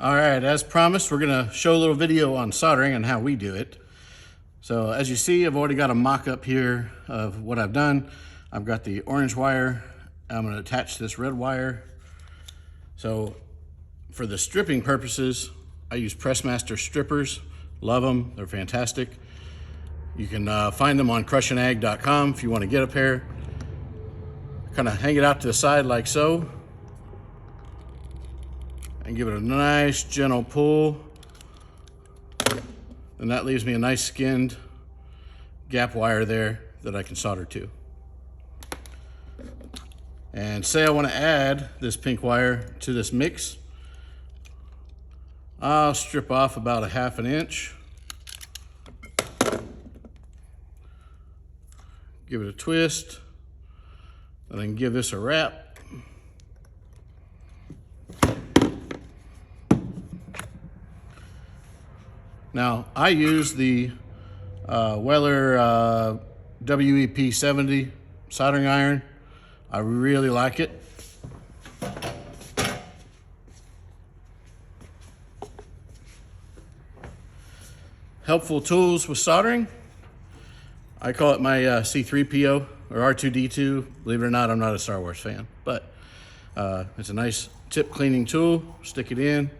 All right, as promised, we're gonna show a little video on soldering and how we do it. So as you see, I've already got a mock-up here of what I've done. I've got the orange wire. I'm gonna attach this red wire. So for the stripping purposes, I use Pressmaster strippers. Love them, they're fantastic. You can find them on CrushinAg.com if you wanna get a pair. Kind of hang it out to the side like so. And give it a nice gentle pull. And that leaves me a nice skinned gap wire there that I can solder to. And say I want to add this pink wire to this mix. I'll strip off about 1/2 inch. Give it a twist. And then give this a wrap. Now, I use the Weller WEP 70 soldering iron. I really like it. Helpful tools with soldering. I call it my C3PO or R2D2. Believe it or not, I'm not a Star Wars fan, but it's a nice tip cleaning tool. Stick it in.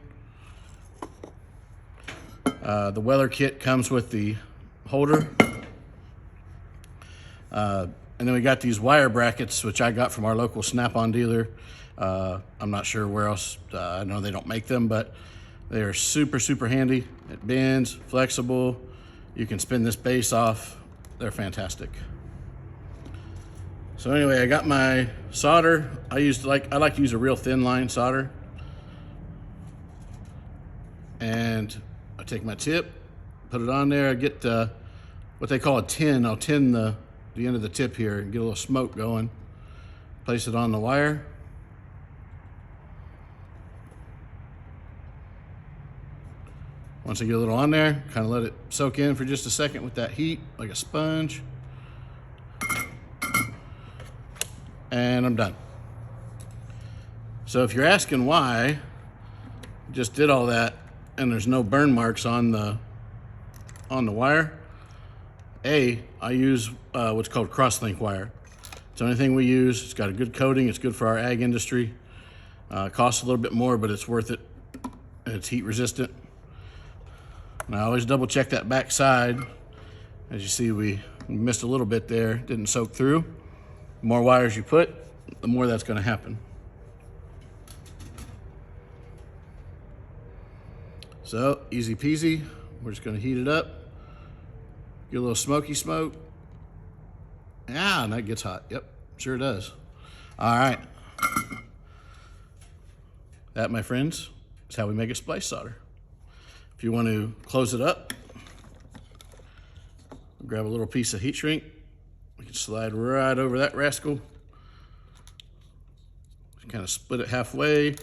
The Weller kit comes with the holder. And then we got these wire brackets, which I got from our local Snap-on dealer. I'm not sure where else. I know they don't make them, but they are super, super handy. It bends, flexible. You can spin this base off. They're fantastic. So anyway, I got my solder. I like to use a real thin line solder. And I take my tip, put it on there. I get what they call a tin. I'll tin the end of the tip here and get a little smoke going. Place it on the wire. Once I get a little on there, kind of let it soak in for just a second with that heat, like a sponge. And I'm done. So if you're asking why I just did all that and there's no burn marks on the wire, I use what's called crosslink wire. It's the only thing we use. It's got a good coating. It's good for our ag industry. It costs a little bit more, but it's worth it. And it's heat resistant. And I always double check that back side. As you see, we missed a little bit there. Didn't soak through. The more wires you put, the more that's going to happen. So easy peasy. We're just going to heat it up. Get a little smoky smoke. Yeah, and that gets hot. Yep, sure does. All right. That, my friends, is how we make a splice solder. If you want to close it up, grab a little piece of heat shrink. We can slide right over that rascal. Kind of split it halfway.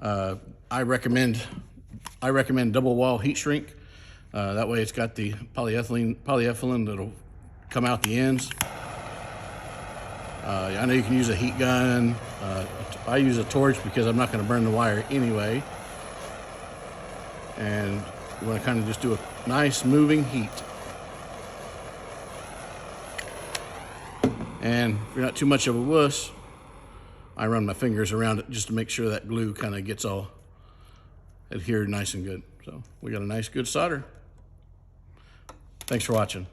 I recommend double wall heat shrink. That way it's got the polyethylene that'll come out the ends. I know you can use a heat gun. I use a torch because I'm not going to burn the wire anyway. And you want to kind of just do a nice moving heat. And if you're not too much of a wuss, I run my fingers around it just to make sure that glue kind of gets all adhered nice and good. So we got a nice good solder. Thanks for watching.